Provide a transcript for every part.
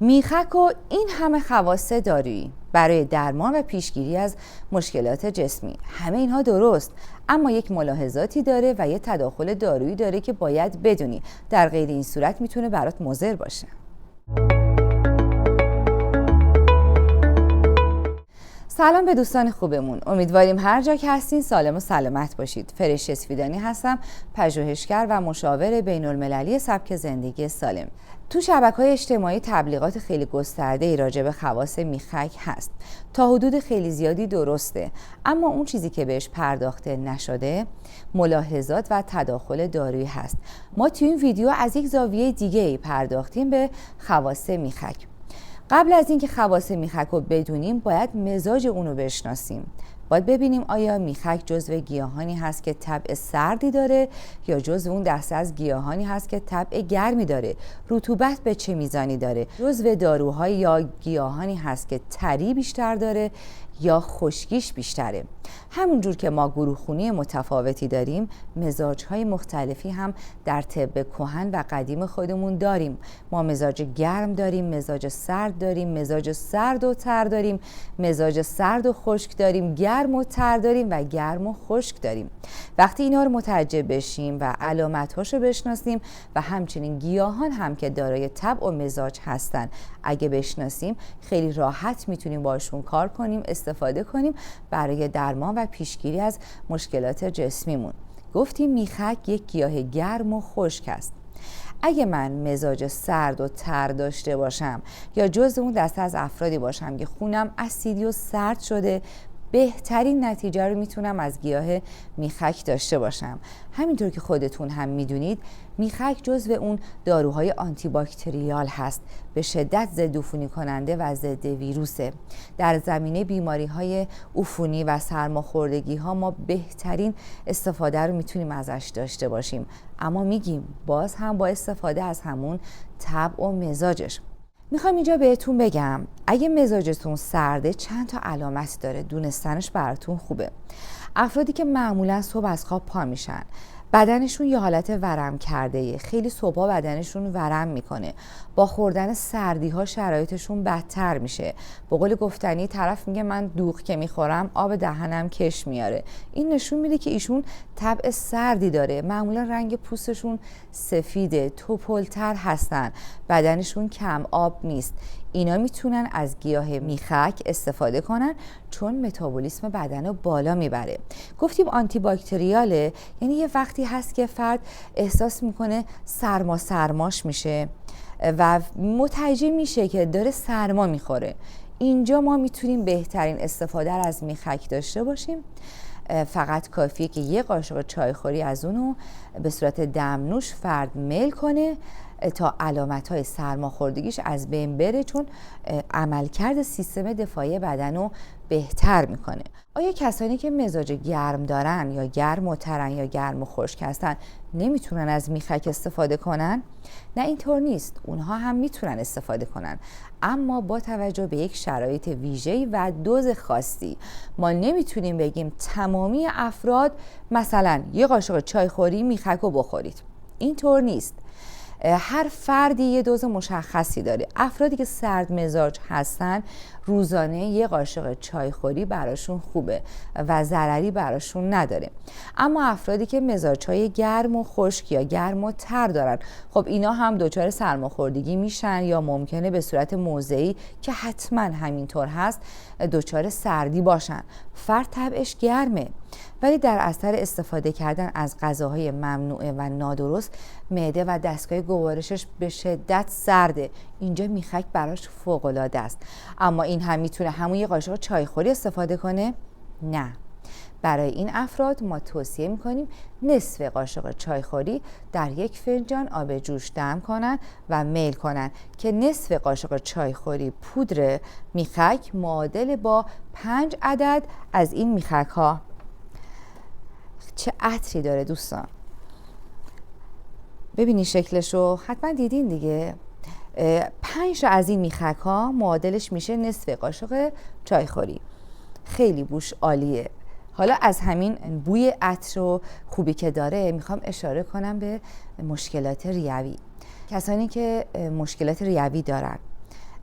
میخک و این همه خواص دارویی برای درمان و پیشگیری از مشکلات جسمی، همه اینها درست، اما یک ملاحظاتی داره و یک تداخل دارویی داره که باید بدونی، در غیر این صورت میتونه برات مضر باشه. سلام به دوستان خوبمون، امیدواریم هر جا که هستین سالم و سلامت باشید. فرشته اسفیدانی هستم، پژوهشگر و مشاور بین‌المللی سبک زندگی سالم. تو شبکه‌های اجتماعی تبلیغات خیلی گسترده‌ای راجع به خواص میخک هست. تا حدود خیلی زیادی درسته، اما اون چیزی که بهش پرداخته نشده ملاحظات و تداخل دارویی هست. ما تو این ویدیو از یک زاویه دیگه‌ای پرداختیم به خواص میخک. قبل از اینکه خواص میخک رو بدونیم باید مزاج اون رو بشناسیم. باید ببینیم آیا میخک جزو گیاهانی هست که طبع سردی داره یا جزو اون دسته از گیاهانی هست که طبع گرمی داره، رطوبت به چه میزانی داره، جزو داروهای یا گیاهانی هست که تری بیشتر داره یا خشکیش بیشتره. همونجور که ما گروهخوانی متفاوتی داریم، مزاج‌های مختلفی هم در طب کهن و قدیم خودمون داریم. ما مزاج گرم داریم، مزاج سرد داریم، مزاج سرد و تر داریم، مزاج سرد و خشک داریم، گرم و تر داریم و گرم و خشک داریم. وقتی اینا رو متوجه بشیم و علامت‌هاشو بشناسیم و همچنین گیاهان هم که دارای طبع و مزاج هستن اگه بشناسیم، خیلی راحت میتونیم باشون کار کنیم، استفاده کنیم برای درمان و پیشگیری از مشکلات جسمیمون. گفتیم میخک یک گیاه گرم و خشک است. اگه من مزاج سرد و تر داشته باشم یا جزء اون دسته از افرادی باشم که خونم اسیدی و سرد شده، بهترین نتیجه رو میتونم از گیاه میخک داشته باشم. همینطور که خودتون هم میدونید میخک جزو اون داروهای آنتی باکتریال هست، به شدت ضد عفونی کننده و ضد ویروسه. در زمینه بیماری‌های عفونی و سرماخوردگی‌ها ما بهترین استفاده رو میتونیم ازش داشته باشیم، اما میگیم باز هم با استفاده از همون طبع و مزاجش. میخوام اینجا بهتون بگم اگه مزاجتون سرده چند تا علامت داره، دونستنش براتون خوبه. افرادی که معمولا صبح از خواب پا میشن، بدنشون یه حالت ورم کرده، خیلی صبحا بدنشون ورم میکنه، با خوردن سردی ها شرایطشون بدتر میشه. به قول گفتنی طرف میگه من دوغ که میخورم آب دهنم کش میاره. این نشون میده که ایشون طبع سردی داره. معمولا رنگ پوستشون سفیده، توپلتر هستن، بدنشون کم آب نیست. اینا میتونن از گیاه میخک استفاده کنن چون متابولیسم بدن رو بالا میبره. گفتیم آنتی باکتریاله، یعنی یه وقتی هست که فرد احساس میکنه سرماش میشه و متوجه میشه که داره سرما میخوره. اینجا ما میتونیم بهترین استفاده رو از میخک داشته باشیم. فقط کافیه که یه قاشق چایخوری از اونو به صورت دمنوش فرد میل کنه تا علامت‌های سرماخوردگیش از بین بره، چون عملکرد سیستم دفاعی بدن رو بهتر میکنه. آیا کسانی که مزاج گرم دارن یا گرم و ترن یا گرم و خشک هستن نمیتونن از میخک استفاده کنن؟ نه، اینطور نیست. اونها هم میتونن استفاده کنن، اما با توجه به یک شرایط ویژه‌ای و دوز خاصی. ما نمیتونیم بگیم تمامی افراد مثلا یه قاشق چایخوری میخک رو بخورید. اینطور نیست. هر فردی یه دوز مشخصی داره. افرادی که سرد مزاج هستن روزانه یه قاشق چایخوری براشون خوبه و ضرری براشون نداره. اما افرادی که مزاجهای گرم و خشک یا گرم و تر دارن، خب اینا هم دچار سرماخوردگی میشن یا ممکنه به صورت موضعی که حتما همینطور هست دچار سردی باشن. فرد طبعش گرمه ولی در اثر استفاده کردن از غذاهای ممنوعه و نادرست معده و دستگاه گوارشش به شدت سرده. اینجا میخک براش فوق‌العاده است. اما این هم میتونه همون یه قاشق چایخوری استفاده کنه؟ نه. برای این افراد ما توصیه میکنیم نصف قاشق چایخوری در یک فنجان آب جوش دم کنن و میل کنن که نصف قاشق چایخوری پودر میخک معادل با 5 عدد از این میخک ها. چه عطری داره دوستان، ببینی شکلشو، حتما دیدین دیگه. 5 از این میخک ها معادلش میشه نصف قاشق چایخوری. خیلی بوش عالیه. حالا از همین بوی عطر و خوبی که داره میخوام اشاره کنم به مشکلات ریوی. کسانی که مشکلات ریوی دارن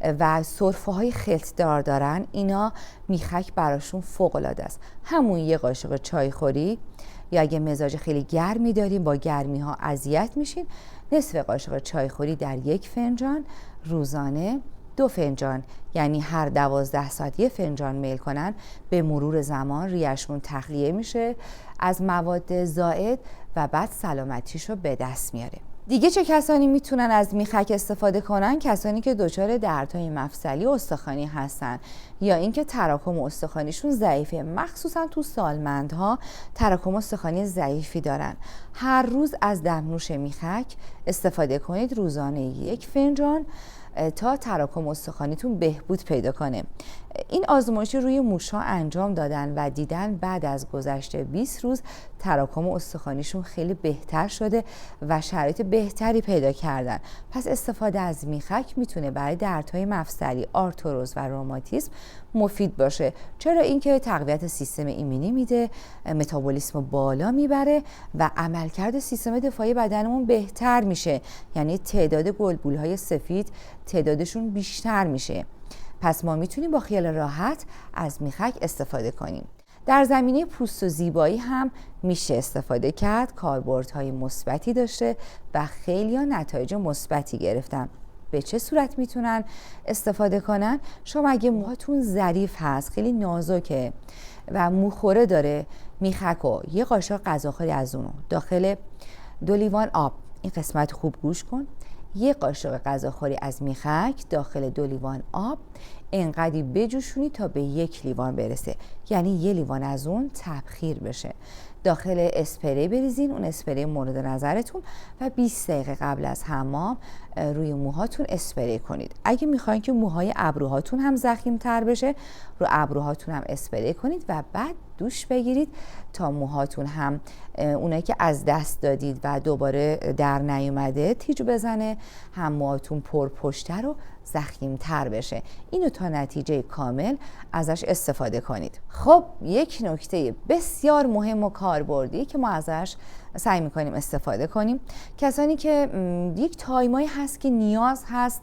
و سرفه‌های خلطدار دارن، اینا میخک براشون فوق‌العاده است. همون یه قاشق چای خوری، یا اگه مزاج خیلی گرمی داریم با گرمی ها اذیت میشین، نصف قاشق چای خوری در 1 فنجان، روزانه 2 فنجان، یعنی هر 12 ساعت 1 فنجان میل کنن، به مرور زمان ریهشون تخلیه میشه از مواد زائد و بعد سلامتیشو به دست میاره. دیگه چه کسانی میتونن از میخک استفاده کنن؟ کسانی که دچار دردهای مفصلی استخوانی هستن یا اینکه تراکم استخوانیشون ضعیفه، مخصوصا تو سالمندها تراکم استخوانی ضعیفی دارن. هر روز از دمنوش میخک استفاده کنید، روزانه 1 فنجان، تا تراکم استخوانیتون بهبود پیدا کنه. این آزمایشی روی موش‌ها انجام دادن و دیدن بعد از گذشت 20 روز تراکم استخوانیشون خیلی بهتر شده و شرایط بهتری پیدا کردن. پس استفاده از میخک میتونه برای دردهای مفصلی، آرتروز و روماتیسم مفید باشه. چرا؟ اینکه تقویت سیستم ایمنی میده، متابولیسم بالا میبره و عملکرد سیستم دفاعی بدنمون بهتر میشه، یعنی تعداد گلبولهای سفید تعدادشون بیشتر میشه. پس ما میتونیم با خیال راحت از میخک استفاده کنیم. در زمینه پوست و زیبایی هم میشه استفاده کرد، کاربردهای مثبتی داشته و خیلی نتایج مثبتی گرفتن. به چه صورت میتونن استفاده کنن؟ شما اگه موهاتون ظریف هست، خیلی نازکه و موخوره داره، میخک و 1 قاشق غذاخوری از اونو داخل 2 لیوان آب، این قسمت خوب گوش کن، 1 قاشق غذاخوری از میخک داخل 2 لیوان آب، اینقدری بجوشونی تا به 1 لیوان برسه، یعنی 1 لیوان از اون تبخیر بشه، داخل اسپری بریزین، اون اسپری مورد نظرتون، و 20 دقیقه قبل از حمام روی موهاتون اسپری کنید. اگه میخواین که موهای ابروهاتون هم ضخیم‌تر بشه، رو ابروهاتون هم اسپری کنید و بعد دوش بگیرید تا موهاتون هم اونایی که از دست دادید و دوباره در نیومده تیج بزنه، هم موهاتون پرپشتر و ضخیم‌تر بشه. اینو تا نتیجه کامل ازش استفاده کنید. خب یک نکته بسیار مهم و کاربردی که ما ازش سعی می‌کنیم استفاده کنیم، کسانی که یک تایمایی هست که نیاز هست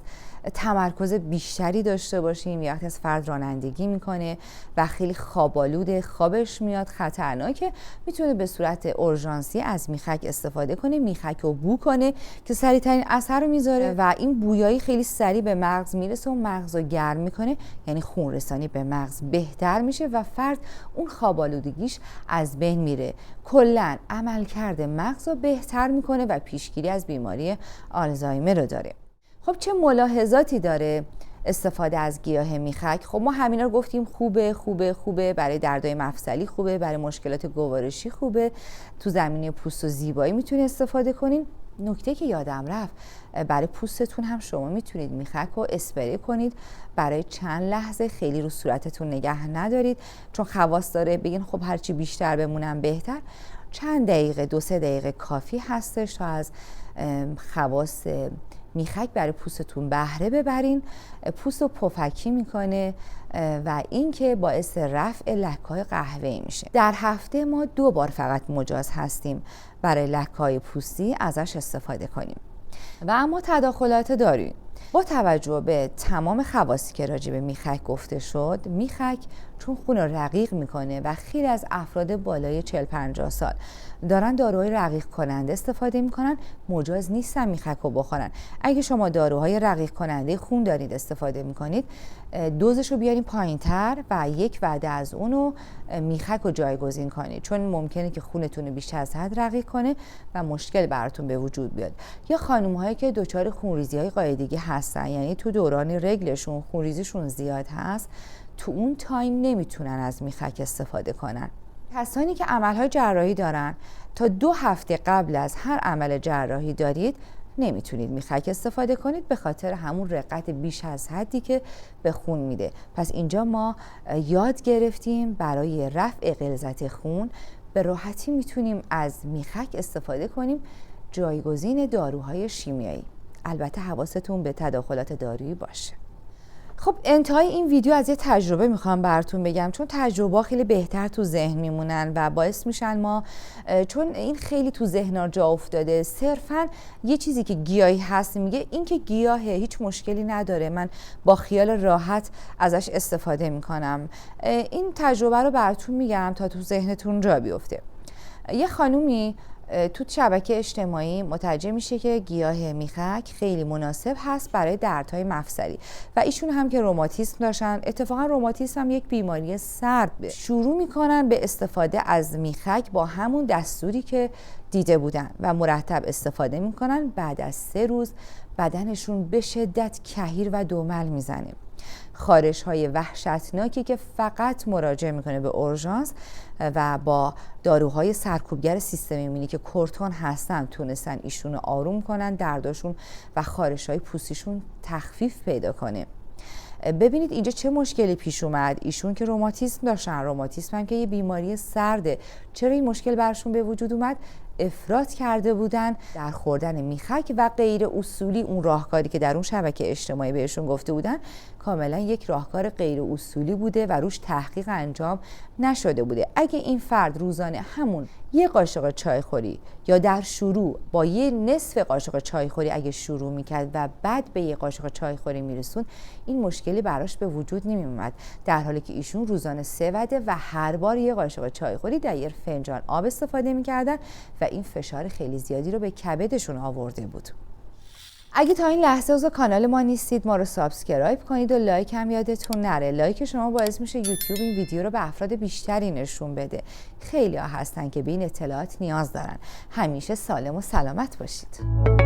تمرکز بیشتری داشته باشیم، یا وقتی از فرد رانندگی میکنه و خیلی خوابالوده، خوابش میاد، خطرناکه، میتونه به صورت اورژانسی از میخک استفاده کنه، میخک رو بو کنه که سریعترین اثر رو میذاره و این بویایی خیلی سریع به مغز میرسه و مغز رو گرم میکنه، یعنی خون رسانی به مغز بهتر میشه و فرد اون خوابالودگیش از بین میره. کلاً عملکرد مغز رو بهتر میکنه و پیشگیری از بیماری آلزایمر رو داره. خب چه ملاحظاتی داره استفاده از گیاه میخک؟ خب ما همینا رو گفتیم، خوبه برای دردهای مفصلی، خوبه برای مشکلات گوارشی، خوبه تو زمینه پوست و زیبایی میتونید استفاده کنین. نکته که یادم رفت، برای پوستتون هم شما میتونید میخک رو اسپری کنید برای چند لحظه، خیلی رو صورتتون نگه ندارید، چون خواص داره بگین خب هرچی بیشتر بمونم بهتر. چند دقیقه، 2-3 دقیقه کافی هستش تا از خواص میخک برای پوستتون بهره ببرین. پوست رو پفکی میکنه و این که باعث رفع لکه‌های قهوه‌ای میشه. در هفته ما 2 بار فقط مجاز هستیم برای لکه‌های پوستی ازش استفاده کنیم. و اما تداخلات دارویی، با توجه به تمام خواصی که راجع به میخک گفته شد، میخک چون خون رو رقیق میکنه و خیلی از افراد بالای 40-50 سال دارن داروهای رقیق کننده استفاده میکنن، مجاز نیستن میخک رو بخورن. اگه شما داروهای رقیق کننده خون دارید استفاده میکنید، دوزش رو بیارین پایین‌تر و 1 وعده از اونو میخک رو جایگزین کنید، چون ممکنه که خونتون رو بیش از حد رقیق کنه و مشکل براتون به وجود بیاد. یا خانم‌هایی که دچار خونریزی‌های قاعدگی هستن، یعنی تو دوران رگلشون خونریزیشون زیاد هست، تو اون تایم نمیتونن از میخک استفاده کنن. کسانی که عملهای جراحی دارن، تا 2 هفته قبل از هر عمل جراحی دارید نمیتونید میخک استفاده کنید، به خاطر همون رقت بیش از حدی که به خون میده. پس اینجا ما یاد گرفتیم برای رفع غلظت خون به راحتی میتونیم از میخک استفاده کنیم جایگزین داروهای شیمیایی. البته حواستون به تداخلات دارویی باشه. خب انتهای این ویدیو از یه تجربه میخوام براتون بگم، چون تجربه خیلی بهتر تو ذهن میمونن و باعث میشن ما، چون این خیلی تو ذهن‌ها جا افتاده، صرفا یه چیزی که گیاهی هست میگه این که گیاهه هیچ مشکلی نداره، من با خیال راحت ازش استفاده میکنم. این تجربه رو براتون میگم تا تو ذهنتون جا بیفته. یه خانومی تو شبکه اجتماعی متوجه میشه که گیاه میخک خیلی مناسب هست برای دردهای مفصلی و ایشون هم که روماتیسم داشتن، اتفاقا روماتیسم هم یک بیماری سرد، شروع میکنن به استفاده از میخک با همون دستوری که دیده بودن و مرتب استفاده میکنن. بعد از 3 روز بدنشون به شدت کهیر و دومل میزنه، خارش‌های وحشتناکی که فقط مراجعه میکنه به اورژانس و با داروهای سرکوبگر سیستم ایمنی که کورتون هستن تونستن ایشونو آروم کنن، درداشون و خارش‌های پوستیشون تخفیف پیدا کنه. ببینید اینجا چه مشکلی پیش اومد. ایشون که روماتیسم داشتن، روماتیسم هم که یه بیماری سرده، چرا این مشکل برشون به وجود اومد؟ افراط کرده بودن در خوردن میخک و غیر اصولی. اون راهکاری که در اون شبکه اجتماعی بهشون گفته بودن کاملا یک راهکار غیر اصولی بوده و روش تحقیق انجام نشده بوده. اگه این فرد روزانه همون یه قاشق چای خوری یا در شروع با یه نصف قاشق چای خوری اگه شروع میکرد و بعد به یه قاشق چای خوری میرسون، این مشکلی براش به وجود نمیومد، در حالی که ایشون روزانه 3 وعده و هر بار یه قاشق چای خوری در یه فنجان آب استفاده میکردن و این فشار خیلی زیادی رو به کبدشون آورده بود. اگه تا این لحظه عضو کانال ما نیستید، ما رو سابسکرایب کنید و لایک هم یادتون نره. لایک شما باعث میشه یوتیوب این ویدیو رو به افراد بیشتری نشون بده. خیلی ها هستن که به این اطلاعات نیاز دارن. همیشه سالم و سلامت باشید.